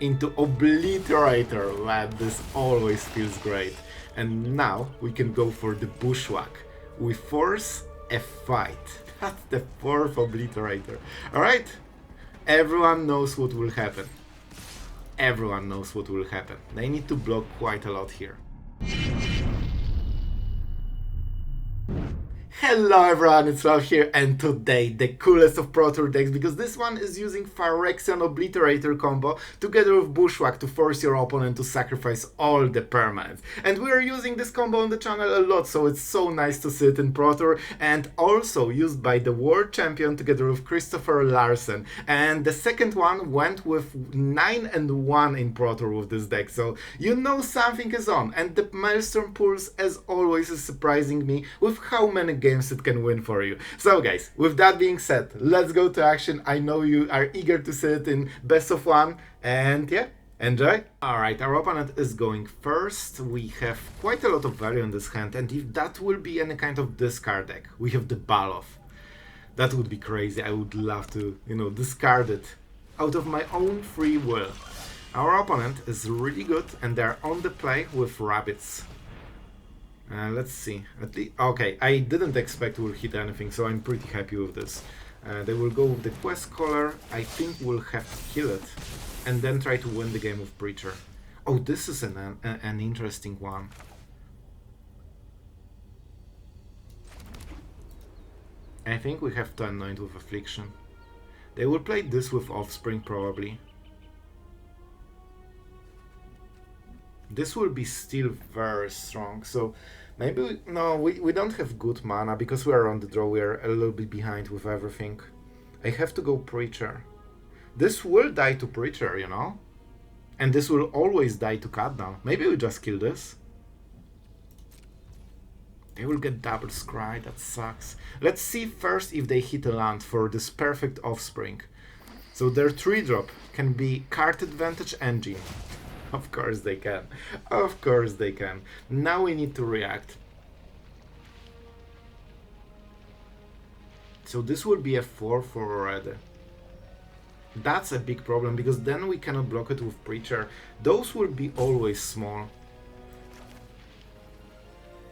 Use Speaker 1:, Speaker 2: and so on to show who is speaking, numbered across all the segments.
Speaker 1: into Obliterator. Man, this always feels great. And now we can go for the Bushwhack. We force a fight. That's the fourth Obliterator. Alright? Everyone knows what will happen. Everyone knows what will happen. They need to block quite a lot here. Hello everyone, it's Sloth here, and today the coolest of Pro Tour decks, because this one is using Phyrexian Obliterator combo together with Bushwhack to force your opponent to sacrifice all the permanents. And we are using this combo on the channel a lot, so it's so nice to see it in Pro Tour, and also used by the World Champion together with Christopher Larsen. And the second one went with 9-1 in Pro Tour with this deck, so you know something is on. And the Maelstrom Pulse, as always, is surprising me with how many games it can win for you. So guys, with that being said, let's go to action. I know you are eager to see it in best of one, and yeah, enjoy. Alright, our opponent is going first. We have quite a lot of value in this hand, and if that will be any kind of discard deck, we have the Baloth. That would be crazy. I would love to, discard it out of my own free will. Our opponent is really good, and they're on the play with rabbits. Let's see. Okay, I didn't expect we'll hit anything, so I'm pretty happy with this. They will go with the Quest Caller. I think we'll have to kill it, and then try to win the game with Preacher. Oh, this is an interesting one. I think we have to Anoint with Affliction. They will play this with Offspring probably. This will be still very strong, so maybe we don't have good mana because we are on the draw. We are a little bit behind with everything. I have to go Preacher. This will die to Preacher, and this will always die to Cut Down. Maybe we just kill this. They will get double Scry, that sucks. Let's see first if they hit a land for this perfect Offspring. So their 3-drop can be Card Advantage Engine. Of course they can. Of course they can. Now we need to react. So this will be a 4-4 already. That's a big problem, because then we cannot block it with Preacher. Those will be always small.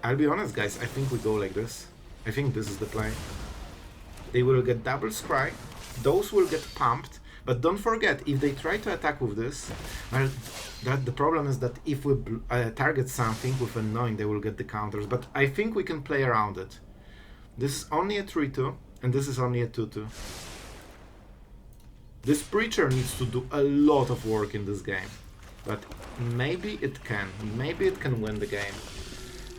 Speaker 1: I'll be honest, guys, I think we go like this. I think this is the play. They will get double Scry. Those will get pumped. But don't forget, if they try to attack with this, well, the problem is that if we target something with Anoint, they will get the counters. But I think we can play around it. This is only a 3-2, and this is only a 2-2. This Preacher needs to do a lot of work in this game. But maybe it can. Maybe it can win the game.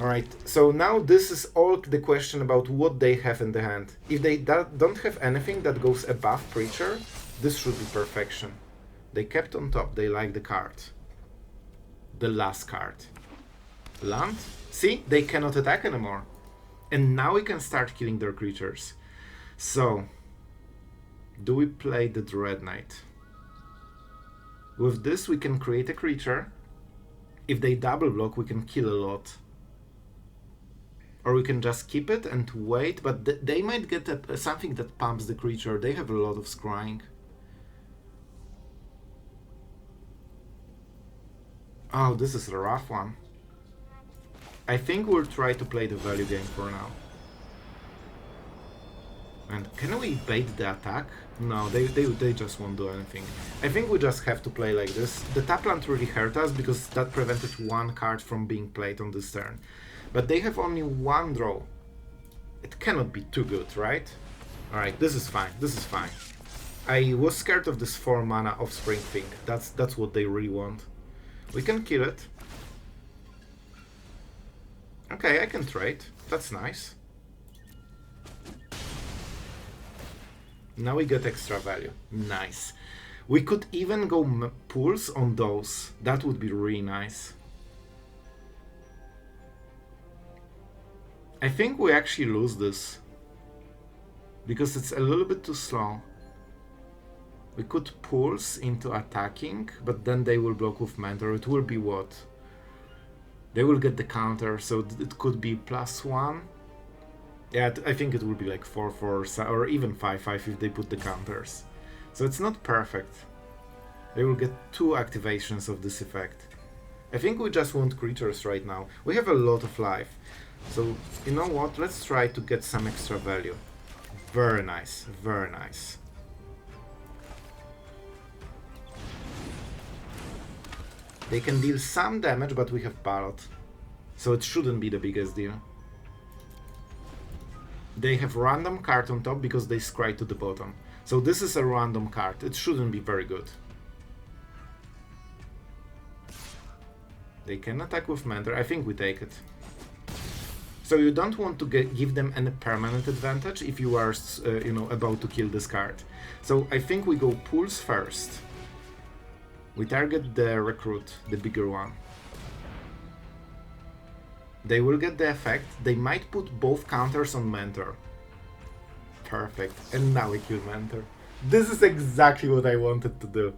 Speaker 1: Alright, so now this is all the question about what they have in the hand. If they don't have anything that goes above Preacher, this should be perfection. They kept on top, they like the card. The last card. Land? See, they cannot attack anymore. And now we can start killing their creatures. So, do we play the Dreadknight? With this we can create a creature. If they double block, we can kill a lot. Or we can just keep it and wait, but they might get something that pumps the creature. They have a lot of scrying. Oh, this is a rough one. I think we'll try to play the value game for now. And can we bait the attack? No, they just won't do anything. I think we just have to play like this. The tap land really hurt us because that prevented one card from being played on this turn. But they have only one draw. It cannot be too good, right? Alright, this is fine, this is fine. I was scared of this 4 mana Offspring thing. That's what they really want. We can kill it. Okay, I can trade. That's nice. Now we get extra value. Nice. We could even go Pulse on those. That would be really nice. I think we actually lose this. Because it's a little bit too slow. We could Pulse into attacking, but then they will block with Mentor. It will be what? They will get the counter, so it could be +1. Yeah, I think it will be like 4-4 or even 5-5 if they put the counters. So it's not perfect. They will get 2 activations of this effect. I think we just want creatures right now. We have a lot of life. So, you know what? Let's try to get some extra value. Very nice, very nice. They can deal some damage, but we have Baloth. So it shouldn't be the biggest deal. They have random card on top because they scry to the bottom. So this is a random card. It shouldn't be very good. They can attack with Mentor. I think we take it. So you don't want to give them any permanent advantage if you are, you know, about to kill this card. So I think we go Pulse first. We target the Recruit, the bigger one. They will get the effect. They might put both counters on Mentor. Perfect. And now we kill Mentor. This is exactly what I wanted to do.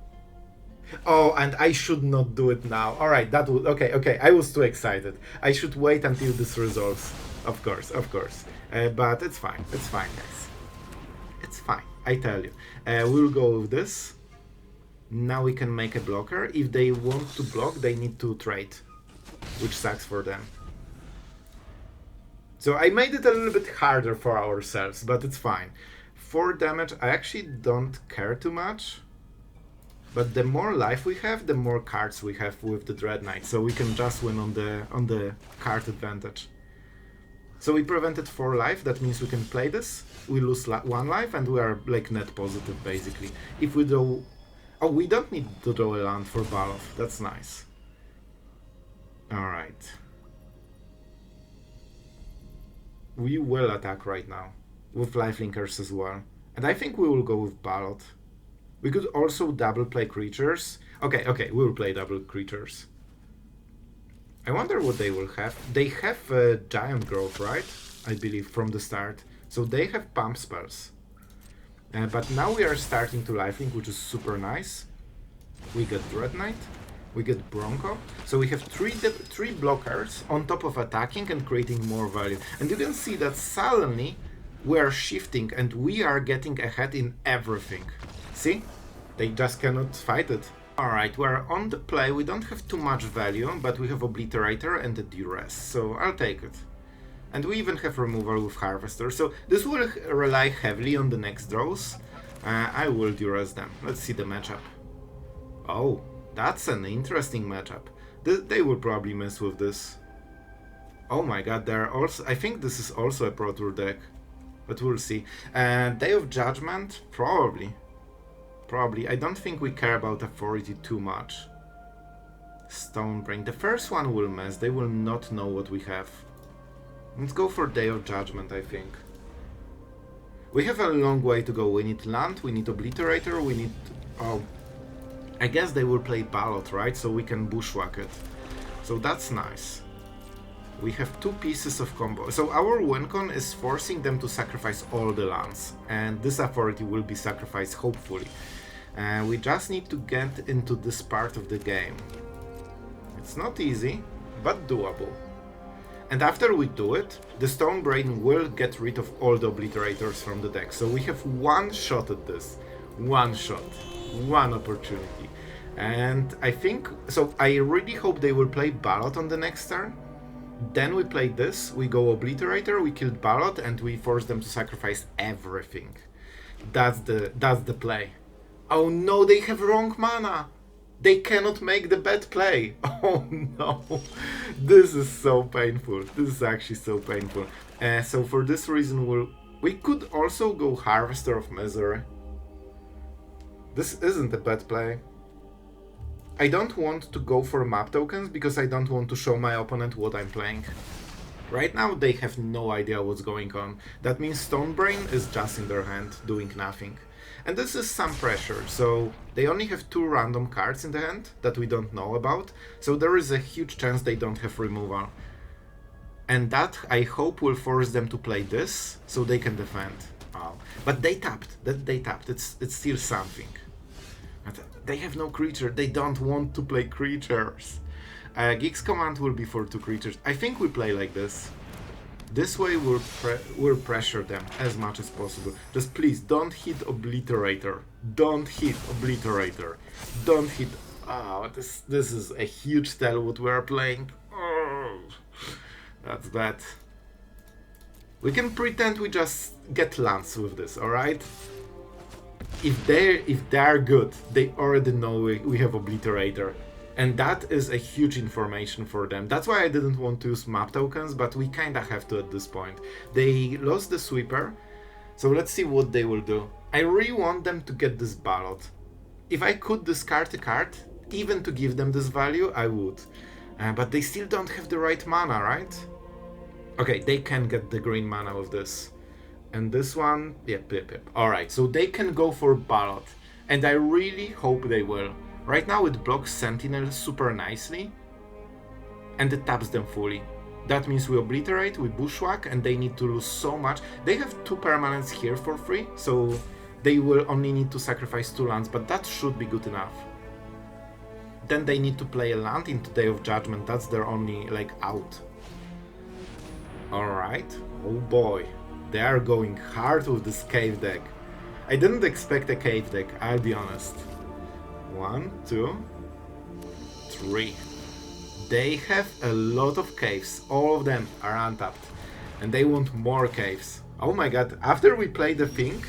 Speaker 1: Oh, and I should not do it now. Alright, that would... Okay, I was too excited. I should wait until this resolves. Of course. But it's fine, guys. It's fine, I tell you. We'll go with this. Now we can make a blocker. If they want to block, they need to trade, which sucks for them. So I made it a little bit harder for ourselves, but it's fine. 4 damage, I actually don't care too much. But the more life we have, the more cards we have with the Dreadknight, so we can just win on the card advantage. So we prevented 4 life, that means we can play this. We lose 1 life and we are like net positive basically. If we draw... Oh, we don't need to draw a land for Baloth, that's nice. Alright. We will attack right now, with lifelinkers as well. And I think we will go with Baloth. We could also double play creatures. Okay, we will play double creatures. I wonder what they will have. They have giant growth, right? I believe, from the start. So they have pump spells. But now we are starting to lifelink, which is super nice. We get Dreadknight. We get Bronco. So we have three blockers on top of attacking and creating more value. And you can see that suddenly we are shifting and we are getting ahead in everything. See? They just cannot fight it. Alright, we're on the play. We don't have too much value, but we have Obliterator and a Duress, so I'll take it. And we even have removal with Harvester, so this will rely heavily on the next draws. I will Duress them. Let's see the matchup. Oh, that's an interesting matchup. They will probably mess with this. Oh my god, they're also... I think this is also a Pro Tour deck, but we'll see. Day of Judgment? Probably. I don't think we care about Authority too much. Stonebrain. The first one will mess. They will not know what we have. Let's go for Day of Judgment, I think. We have a long way to go. We need land, we need Obliterator, we need... Oh. I guess they will play Baloth, right? So we can Bushwhack it. So that's nice. We have 2 pieces of combo. So our wincon is forcing them to sacrifice all the lands. And this Authority will be sacrificed, hopefully. We just need to get into this part of the game. It's not easy, but doable. And after we do it, the Stonebrain will get rid of all the Obliterators from the deck. So we have 1 shot at this. 1 shot. 1 opportunity. And I think... So I really hope they will play Baloth on the next turn. Then we play this, we go Obliterator, we killed Baloth, and we force them to sacrifice everything. That's the play. Oh no, they have wrong mana! They cannot make the bad play! Oh no! This is so painful. This is actually so painful. So for this reason, we could also go Harvester of Misery. This isn't a bad play. I don't want to go for map tokens because I don't want to show my opponent what I'm playing. Right now they have no idea what's going on. That means Stonebrain is just in their hand, doing nothing. And this is some pressure, so they only have 2 random cards in the hand that we don't know about, so there is a huge chance they don't have removal. And that, I hope, will force them to play this, so they can defend. Oh. But they tapped, it's still something. But they have no creature, they don't want to play creatures. Geek's command will be for 2 creatures. I think we play like this. This way we'll pressure them as much as possible. Just please don't hit Obliterator. Don't hit Obliterator. Don't hit... Oh, this is a huge tell what we are playing. Oh, that's bad. We can pretend we just get lands with this, alright? If they are good, they already know we have Obliterator. And that is a huge information for them. That's why I didn't want to use map tokens, but we kinda have to at this point. They lost the sweeper, so let's see what they will do. I really want them to get this Baloth. If I could discard a card, even to give them this value, I would. But they still don't have the right mana, right? Okay, they can get the green mana with this. And this one, yep. Alright, so they can go for Baloth. And I really hope they will. Right now it blocks Sentinel super nicely. And it taps them fully. That means we Obliterate, we Bushwhack, and they need to lose so much. They have 2 permanents here for free, so they will only need to sacrifice 2 lands, but that should be good enough. Then they need to play a land into Day of Judgment, that's their only, like, out. Alright, oh boy, they are going hard with this cave deck. I didn't expect a cave deck, I'll be honest. 1, 2, 3. They have a lot of caves, all of them are untapped. And they want more caves. Oh my god, after we play the thing,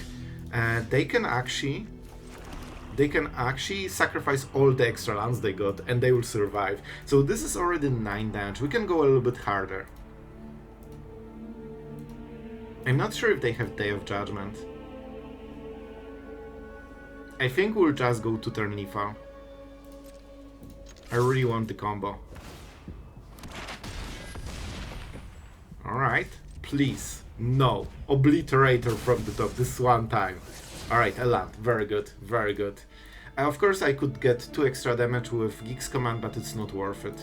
Speaker 1: they can actually sacrifice all the extra lands they got and they will survive. So this is already 9 damage. We can go a little bit harder. I'm not sure if they have Day of Judgment. I think we'll just go to turn lethal. I really want the combo. Alright, please. No. Obliterator from the top this one time. Alright, a land. Very good, very good. Of course I could get 2 extra damage with Geeks command, but it's not worth it.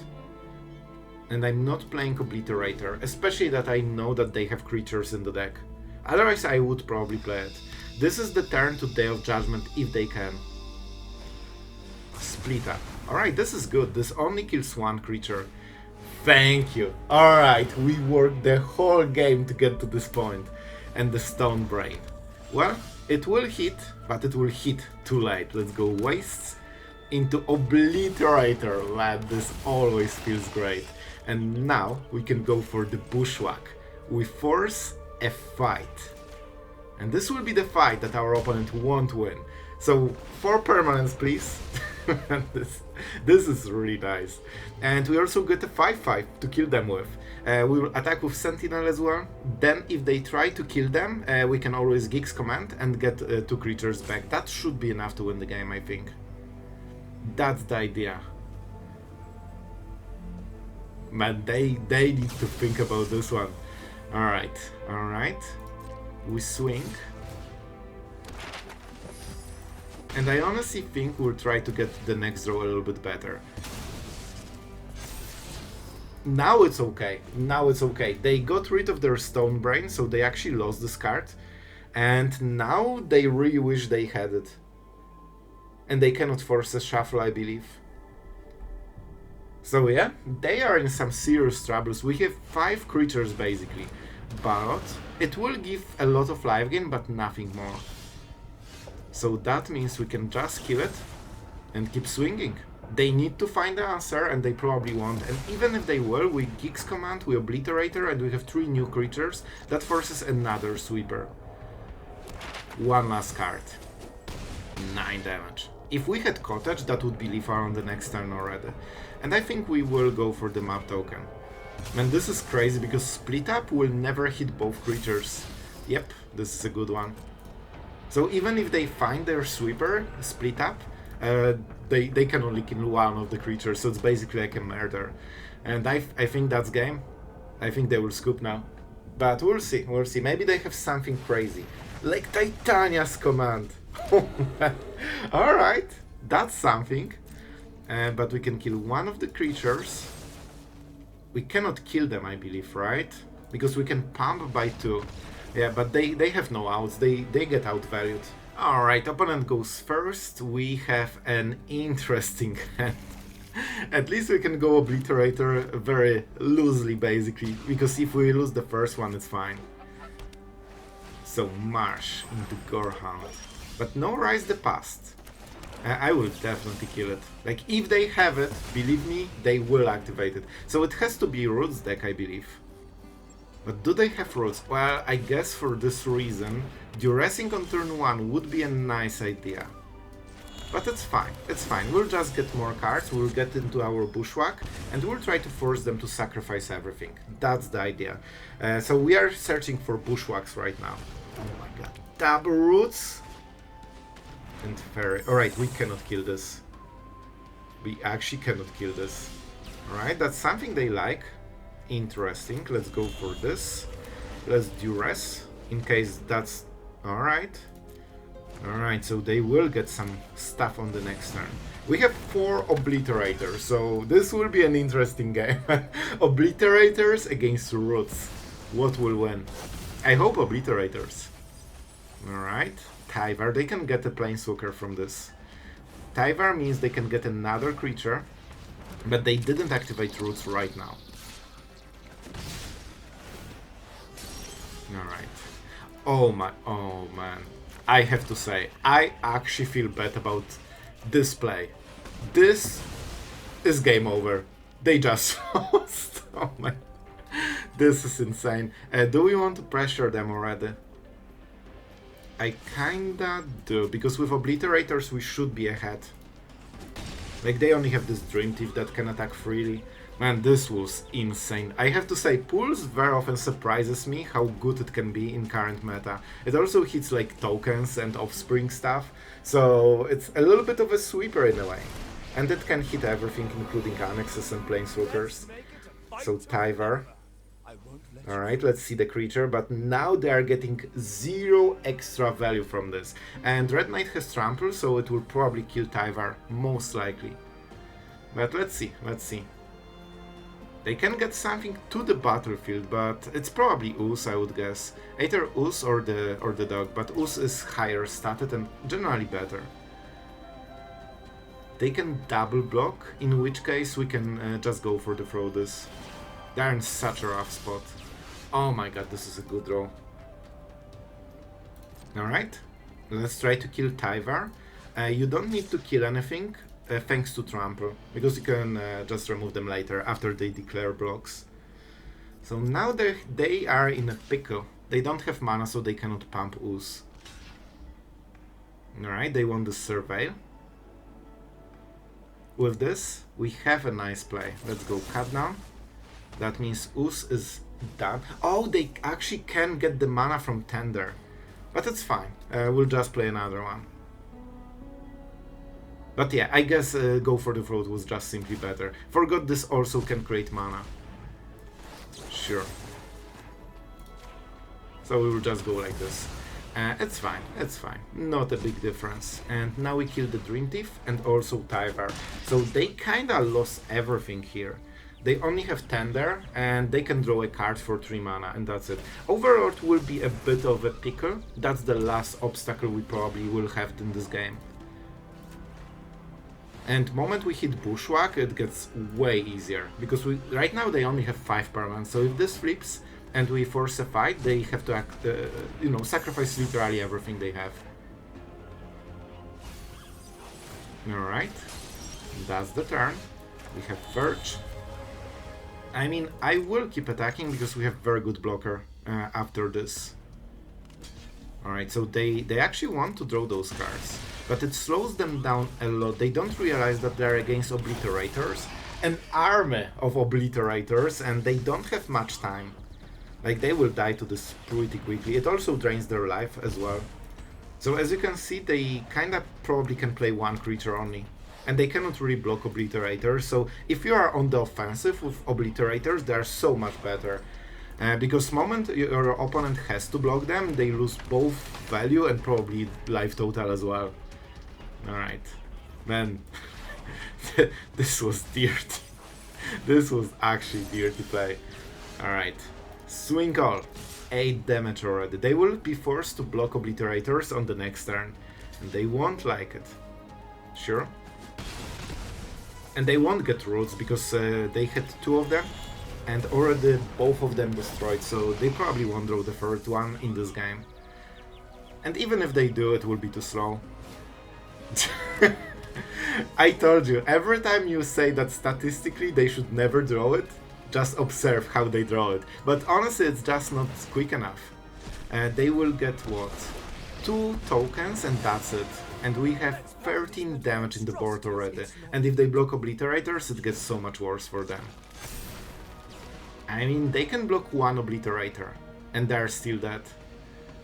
Speaker 1: And I'm not playing Obliterator, especially that I know that they have creatures in the deck. Otherwise I would probably play it. This is the turn to Day of Judgment if they can. Split up. Alright, this is good. This only kills 1 creature. Thank you. Alright, we worked the whole game to get to this point. And the Stone Brain. Well, it will hit, but it will hit too late. Let's go Wastes into Obliterator. Man, this always feels great. And now we can go for the Bushwhack. We force a fight. And this will be the fight that our opponent won't win. So 4 permanents, please. this is really nice. And we also get a 5/5 to kill them with. We will attack with Sentinel as well. Then if they try to kill them, we can always Geeks command and get 2 creatures back. That should be enough to win the game, I think. That's the idea. Man, they need to think about this one. Alright. We swing. And I honestly think we'll try to get the next draw a little bit better. Now it's okay. They got rid of their Stone Brain, so they actually lost this card. And now they really wish they had it. And they cannot force a shuffle, I believe. So yeah, they are in some serious troubles. We have 5 creatures basically. Baloth. It will give a lot of life gain, but nothing more. So that means we can just kill it and keep swinging. They need to find the answer, and they probably won't. And even if they will, we Geeks command, we Obliterator, and we have 3 new creatures. That forces another sweeper. 1 last card. 9 damage. If we had Cottage, that would be lethal on the next turn already. And I think we will go for the map token. Man, this is crazy because Split Up will never hit both creatures. Yep, this is a good one. So even if they find their sweeper, Split Up, they can only kill 1 of the creatures, so it's basically like a murder. And I think that's game. I think they will scoop now. But we'll see. Maybe they have something crazy. Like Titania's command. Alright, that's something. But we can kill 1 of the creatures. We cannot kill them, I believe, right? Because we can pump by 2. Yeah, but they have no outs. They get outvalued. Alright, opponent goes first. We have an interesting hand. At least we can go Obliterator very loosely, basically, because if we lose the first one, it's fine. So Marsh into Gorehound, but no Rise the Past. I will definitely kill it. Like, if they have it, believe me, they will activate it. So it has to be Roots deck, I believe. But do they have Roots? Well, I guess for this reason, Duressing on turn 1 would be a nice idea. But it's fine, it's fine. We'll just get more cards, we'll get into our Bushwhack, and we'll try to force them to sacrifice everything. That's the idea. So we are searching for Bushwhacks right now. Oh my god. Double Roots? And Fairy. Alright, we cannot kill this. We actually cannot kill this. Alright, that's something they like. Interesting. Let's go for this. Let's Duress, in case that's... Alright. Alright, so they will get some stuff on the next turn. We have 4 Obliterators, so this will be an interesting game. Obliterators against Roots. What will win? I hope Obliterators. Alright. Tyvar, they can get a Planeswalker from this. Tyvar means they can get another creature, but they didn't activate Roots right now. Alright. Oh man. I have to say, I actually feel bad about this play. This is game over. They just lost. Oh my. This is insane. Do we want to pressure them already? I kinda do, because with Obliterators we should be ahead. Like, they only have this Dream Thief that can attack freely. Man, this was insane. I have to say, Pulse very often surprises me how good it can be in current meta. It also hits like tokens and offspring stuff, so it's a little bit of a sweeper in a way. And it can hit everything, including annexes and planeswalkers. So Tyvar. Alright, let's see the creature, but now they are getting 0 extra value from this. And Dreadknight has Trample, so it will probably kill Tyvar, most likely. But let's see, let's see. They can get something to the battlefield, but it's probably Ooze, I would guess. Either Ooze or the dog, but Ooze is higher statted and generally better. They can double block, in which case we can just go for the throw this. They're in such a rough spot. Oh my god, this is a good draw. Alright, let's try to kill Tyvar. You don't need to kill anything, thanks to Trample, because you can just remove them later after they declare blocks. So now they are in a pickle. They don't have mana, so they cannot pump Ooze. Alright, they want the Surveil. With this, we have a nice play. Let's go cut down. That means Ooze is done. Oh, they actually can get the mana from Tender. But it's fine. We'll just play another one. But yeah, I guess go for the throat was just simply better. Forgot this also can create mana. Sure. So we will just go like this. It's fine, it's fine. Not a big difference. And now we kill the Dream Thief and also Tyvar. So they kinda lost everything here. They only have Tender, and they can draw a card for 3 mana, and that's it. Overlord will be a bit of a pickle. That's the last obstacle we probably will have in this game. And moment we hit Bushwhack, it gets way easier. Because right now they only have 5 permanents, so if this flips and we force a fight, they have to sacrifice literally everything they have. Alright, that's the turn. We have Verge. I mean, I will keep attacking because we have very good blocker after this. Alright, so they actually want to draw those cards, but it slows them down a lot. They don't realize that they're against Obliterators, an army of Obliterators, and they don't have much time. Like, they will die to this pretty quickly. It also drains their life as well. So as you can see, they kinda probably can play 1 creature only. And they cannot really block Obliterators, so if you are on the offensive with Obliterators, they are so much better. Because moment your opponent has to block them, they lose both value and probably life total as well. Alright. Man, this was dirty. This was actually dirty play. Alright. Swing Call. 8 damage already. They will be forced to block Obliterators on the next turn. And they won't like it. Sure? And they won't get roots because they had 2 of them and already both of them destroyed, so they probably won't draw the 3rd one in this game. And even if they do, it will be too slow. I told you, every time you say that statistically they should never draw it, just observe how they draw it. But honestly, it's just not quick enough. They will get what? 2 tokens and that's it. And we have 13 damage in the board already. And if they block Obliterators, it gets so much worse for them. I mean, they can block 1 Obliterator, and they're still dead.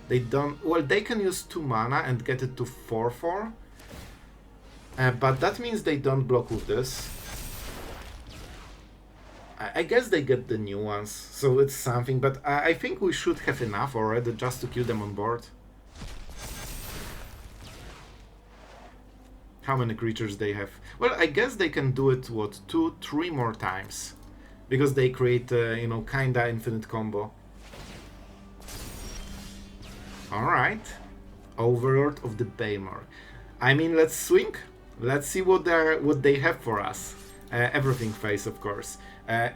Speaker 1: They don't... Well, they can use 2 mana and get it to 4/4. But that means they don't block with this. I guess they get the new ones, so it's something, but I think we should have enough already just to kill them on board. How many creatures they have? Well, I guess they can do it, what, 2-3 more times. Because they create, you know, kinda infinite combo. Alright. Overlord of the Baymore. I mean, let's swing. Let's see what they have for us. Everything face, of course.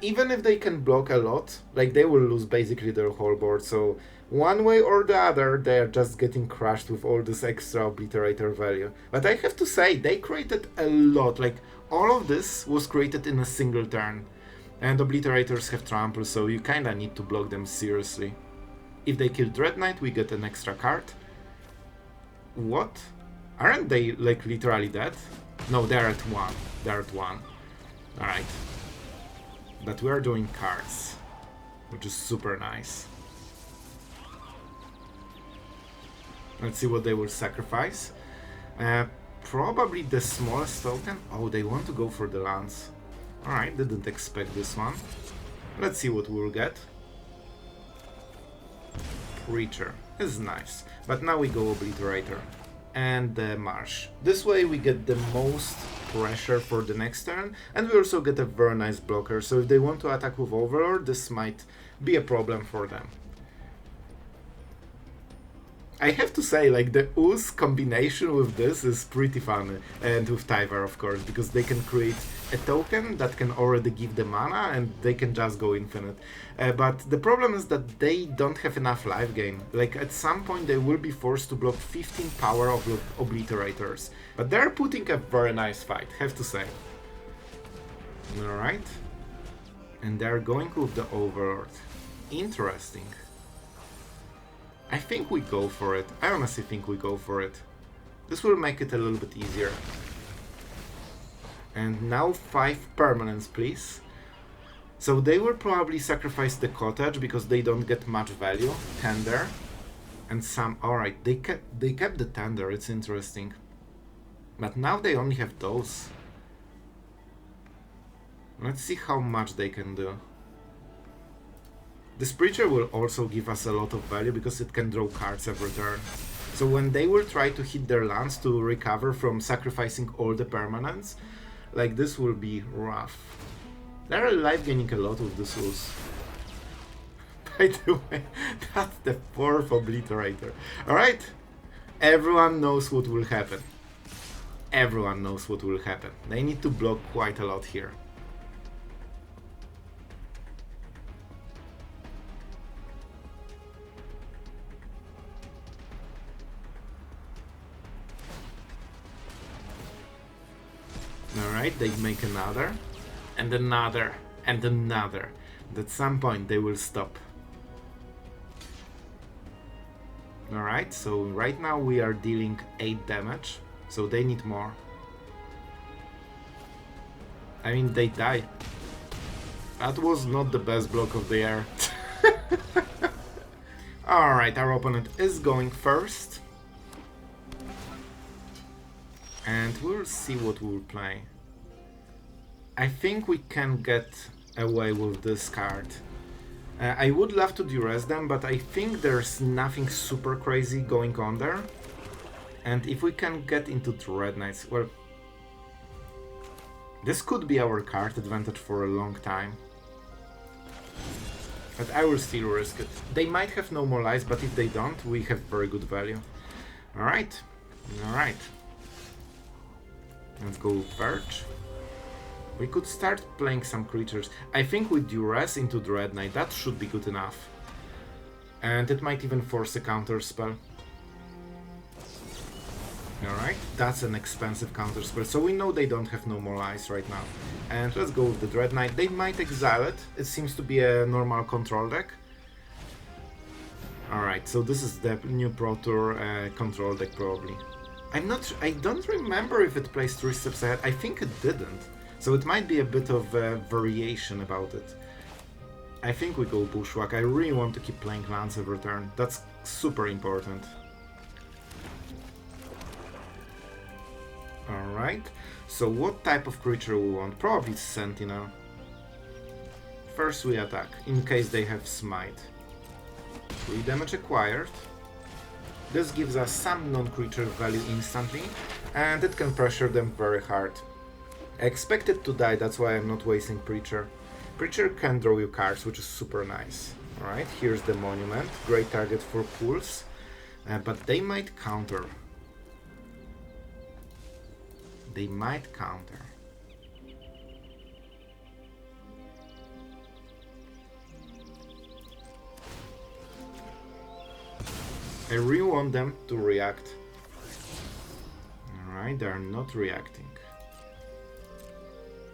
Speaker 1: Even if they can block a lot, like they will lose basically their whole board, so one way or the other they're just getting crushed with all this extra Obliterator value. But I have to say, they created a lot, like all of this was created in a single turn. And Obliterators have trample, so you kinda need to block them seriously. If they kill Dreadknight, we get an extra card. What? Aren't they like literally dead? No, they're at 1. They're at 1. Alright. But we are doing cards, which is super nice. Let's see what they will sacrifice. Probably the smallest token. Oh, they want to go for the lance. Alright, didn't expect this one. Let's see what we'll get. Preacher is nice. But now we go Obliterator. And the Marsh. This way we get the most pressure for the next turn, and we also get a very nice blocker, so if they want to attack with Overlord, this might be a problem for them. I have to say, like, the Ooze combination with this is pretty fun, and with Tyvar, of course, because they can create a token that can already give the mana, and they can just go infinite. But the problem is that they don't have enough life gain. Like, at some point they will be forced to block 15 power of Obliterators. But they're putting a very nice fight, have to say. Alright. And they're going with the Overlord. Interesting. I think we go for it. I honestly think we go for it. This will make it a little bit easier. And now 5 permanents, please. So they will probably sacrifice the cottage because they don't get much value. Tender. And some... Alright, they kept the tender, it's interesting. But now they only have those. Let's see how much they can do. This Preacher will also give us a lot of value because it can draw cards every turn. So when they will try to hit their lands to recover from sacrificing all the permanents, like this will be rough. They're life gaining a lot with this Ooze. By the way, that's the 4th Obliterator. Alright, everyone knows what will happen. Everyone knows what will happen. They need to block quite a lot here. Alright, they make another, and another, and another. And at some point they will stop. Alright, so right now we are dealing 8 damage, so they need more. I mean, they die. That was not the best block of the year. Alright, our opponent is going first. And we'll see what we'll play. I think we can get away with this card. I would love to duress them, but I think there's nothing super crazy going on there. And if we can get into Dreadknights, well... This could be our card advantage for a long time. But I will still risk it. They might have no more lives, but if they don't, we have very good value. Alright, alright. Let's go Verge. We could start playing some creatures. I think with Duress into Dreadknight, that should be good enough. And it might even force a counter spell. Alright, that's an expensive counter spell, so we know they don't have no more lies right now. And let's go with the Dreadknight. They might exile it. It seems to be a normal control deck. Alright, so this is the new Pro Tour control deck probably. I don't remember if it plays 3 steps ahead. I think it didn't. So it might be a bit of variation about it. I think we go Bushwhack. I really want to keep playing lands every turn. That's super important. Alright, so what type of creature we want? Probably Sentinel. First we attack, in case they have Smite. 3 damage acquired. This gives us some non-creature value instantly, and it can pressure them very hard. I expect it to die, that's why I'm not wasting Preacher. Preacher can draw you cards, which is super nice. Alright, here's the Monument, great target for Pulse, but they might counter. They might counter. I really want them to react. Alright, they are not reacting.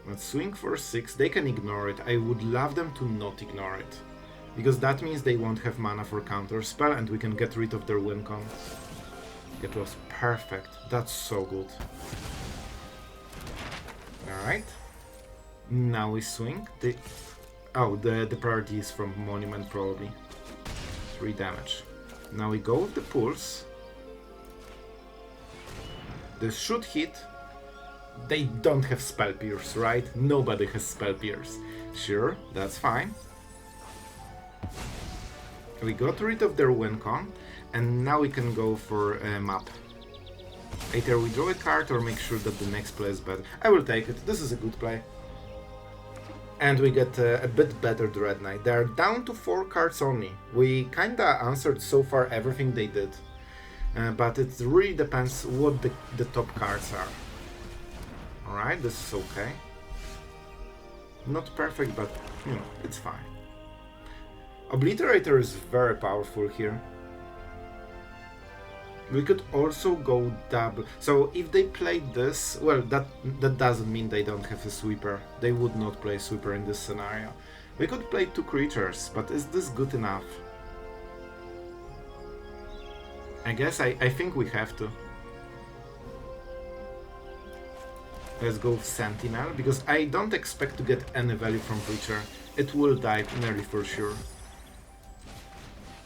Speaker 1: Let's swing for 6. They can ignore it. I would love them to not ignore it. Because that means they won't have mana for counter spell and we can get rid of their win con. It was perfect. That's so good. Alright. Now we swing. The priority is from Monument probably. 3 damage. Now we go with the Pulse. This should hit. They don't have Spell Pierce, right? Nobody has Spell Pierce. Sure, that's fine. We got rid of their win con, and now we can go for a map. Either we draw a card or make sure that the next play is better. I will take it, this is a good play. And we get a bit better Dreadknight. They are down to 4 cards only. We kinda answered so far everything they did. But it really depends what the top cards are. Alright, this is okay. Not perfect, but you know, it's fine. Obliterator is very powerful here. We could also go double. So if they played this, well, that doesn't mean they don't have a sweeper. They would not play sweeper in this scenario. We could play 2 creatures, but is this good enough? I guess I think we have to. Let's go Sentinel, because I don't expect to get any value from creature. It will die nearly for sure.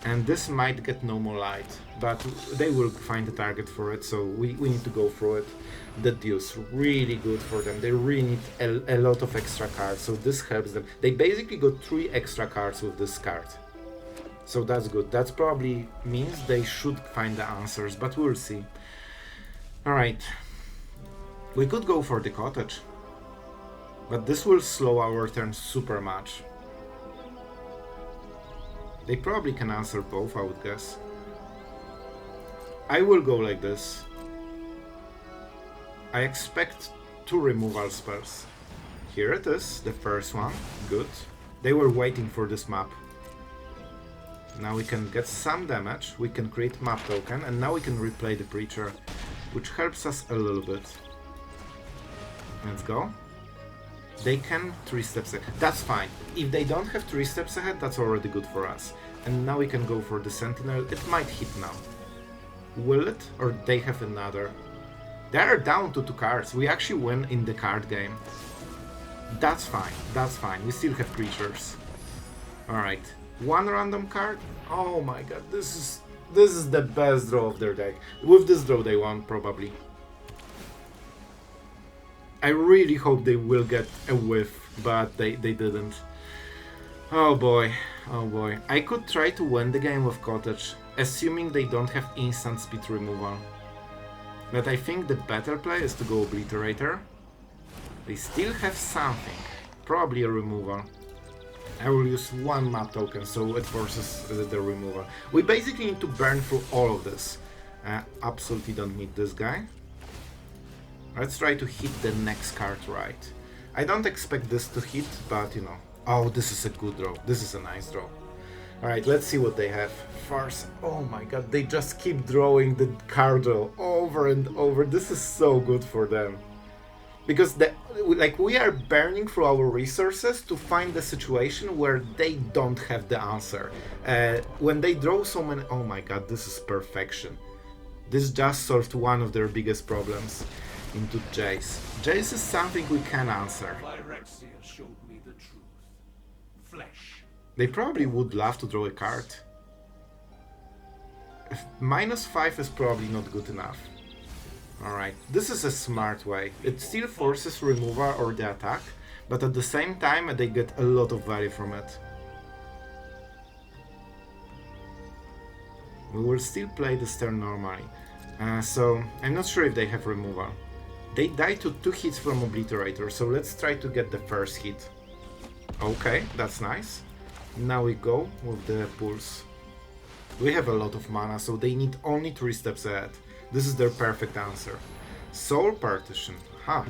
Speaker 1: And this might get no more light, but they will find a target for it, so we need to go through it. The deal's really good for them. They really need a lot of extra cards, so this helps them. They basically got 3 extra cards with this card. So that's good. That probably means they should find the answers, but we'll see. Alright. We could go for the Cottage, but this will slow our turn super much. They probably can answer both, I would guess. I will go like this. I expect 2 removal spells. Here it is, the first one. Good. They were waiting for this map. Now we can get some damage, we can create map token, and now we can replay the Preacher, which helps us a little bit. Let's go. They can 3 steps ahead. That's fine. If they don't have 3 steps ahead, that's already good for us. And now we can go for the Sentinel. It might hit now. Will it? Or they have another? They are down to 2 cards. We actually win in the card game. That's fine. That's fine. We still have creatures. Alright. 1 random card? Oh my god. This is the best draw of their deck. With this draw they won, probably. I really hope they will get a whiff, but they didn't. Oh boy, oh boy. I could try to win the game with Cottage, assuming they don't have instant speed removal. But I think the better play is to go Obliterator. They still have something, probably a removal. I will use 1 map token, so it forces the removal. We basically need to burn through all of this. Absolutely don't need this guy. Let's try to hit the next card right. I don't expect this to hit, but you know. Oh, this is a good draw. This is a nice draw. Alright, let's see what they have. First, oh my god, they just keep drawing the card draw over and over. This is so good for them. Because we are burning through our resources to find the situation where they don't have the answer. When they draw so many... Oh my god, this is perfection. This just solved one of their biggest problems into Jace. Jace is something we can answer.
Speaker 2: Phyrexia showed me the truth. Flesh.
Speaker 1: They probably would love to draw a card. -5 is probably not good enough. Alright, this is a smart way. It still forces removal or the attack, but at the same time they get a lot of value from it. We will still play this turn normally, so I'm not sure if they have removal. They die to 2 hits from Obliterator, so let's try to get the first hit. Okay, that's nice. Now we go with the Pulse. We have a lot of mana, so they need only 3 steps ahead. This is their perfect answer. Soul Partition, huh.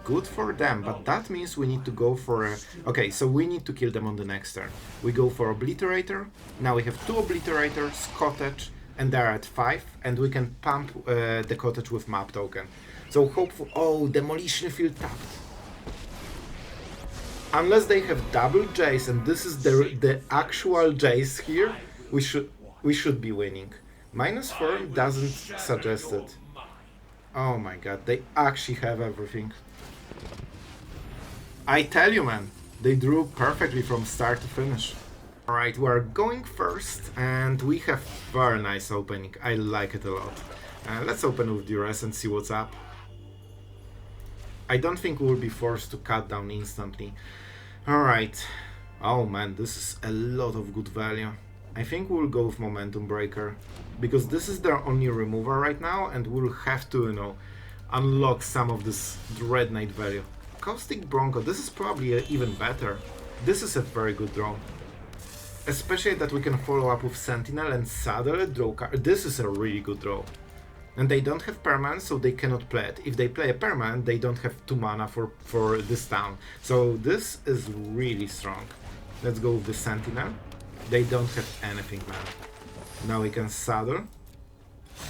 Speaker 1: Good for them, but that means we need to go for a... Okay, so we need to kill them on the next turn. We go for Obliterator, now we have 2 Obliterators, Cottage, and they're at 5, and we can pump the Cottage with map token. So hopefully... Oh, Demolition Field tapped. Unless they have double Jace, and this is the actual Jace here, we should be winning. -4 doesn't suggest it. Oh my god, they actually have everything. I tell you, man, they drew perfectly from start to finish. Alright, we are going first, and we have very nice opening. I like it a lot. Let's open with Duress and see what's up. I don't think we'll be forced to cut down instantly. Alright. Oh man, this is a lot of good value. I think we'll go with Momentum Breaker, because this is their only remover right now, and we'll have to, you know, unlock some of this Dreadknight value. Caustic Bronco, this is probably even better. This is a very good draw. Especially that we can follow up with Sentinel and saddle a draw card. This is a really good draw. And they don't have permanent, so they cannot play it. If they play a permanent, they don't have 2 mana for this town. So this is really strong. Let's go with the Sentinel. They don't have anything, man. Now we can saddle.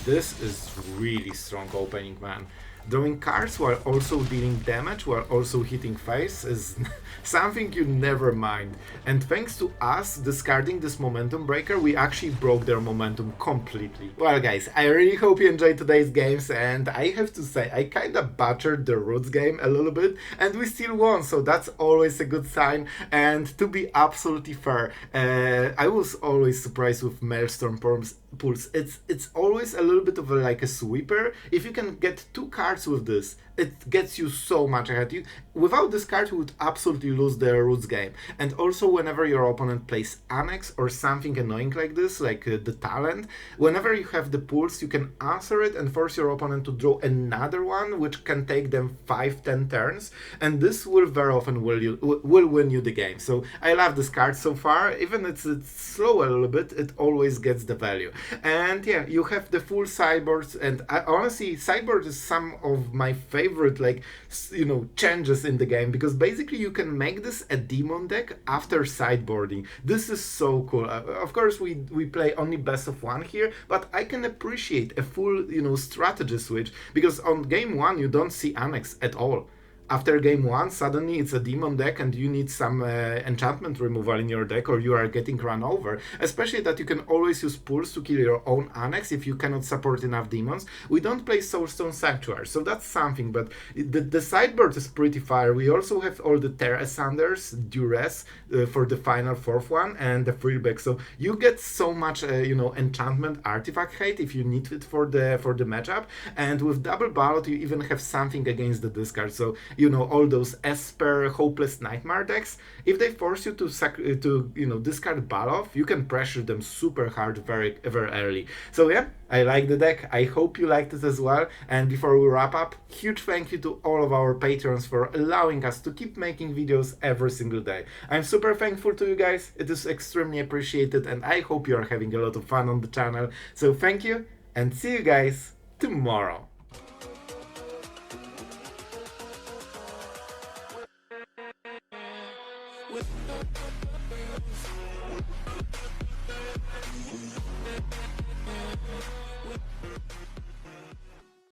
Speaker 1: This is really strong opening, man. Drawing cards while also dealing damage, while also hitting face is something you never mind. And thanks to us discarding this Momentum Breaker, we actually broke their momentum completely. Well guys, I really hope you enjoyed today's games, and I have to say, I kinda butchered the Roots game a little bit, and we still won, so that's always a good sign. And to be absolutely fair, I was always surprised with Maelstrom Pulse. It's always a little bit of like a sweeper. If you can get 2 cards with this, it gets you so much ahead. Without this card, you would absolutely lose the Roots game. And also, whenever your opponent plays Annex or something annoying like this, like the Talent, whenever you have the Pulse, you can answer it and force your opponent to draw another one, which can take them 5-10 turns. And this will very often will win you the game. So I love this card so far. Even it's slow a little bit, it always gets the value. And yeah, you have the full sideboards, and honestly, sideboard is some of my favorite, like, you know, changes in the game, because basically you can make this a demon deck after sideboarding. This is so cool. Of course, we play only best of 1 here, but I can appreciate a full, you know, strategy switch, because on game 1 you don't see Annex at all. After game 1, suddenly it's a demon deck and you need some enchantment removal in your deck, or you are getting run over. Especially that you can always use Pulse to kill your own Annex if you cannot support enough demons. We don't play Soulstone Sanctuary, so that's something, but the sideboard is pretty fire. We also have all the Tear Asunders, Duress for the final 4th one, and the Frillback. So you get so much, you know, enchantment artifact hate if you need it for the matchup. And with Double Baloth, you even have something against the discard. So you know, all those Esper, Hopeless Nightmare decks, if they force you to you know, discard Baloth, you can pressure them super hard very early. So yeah, I like the deck. I hope you liked it as well. And before we wrap up, huge thank you to all of our patrons for allowing us to keep making videos every single day. I'm super thankful to you guys. It is extremely appreciated, and I hope you are having a lot of fun on the channel. So thank you, and see you guys tomorrow.
Speaker 3: With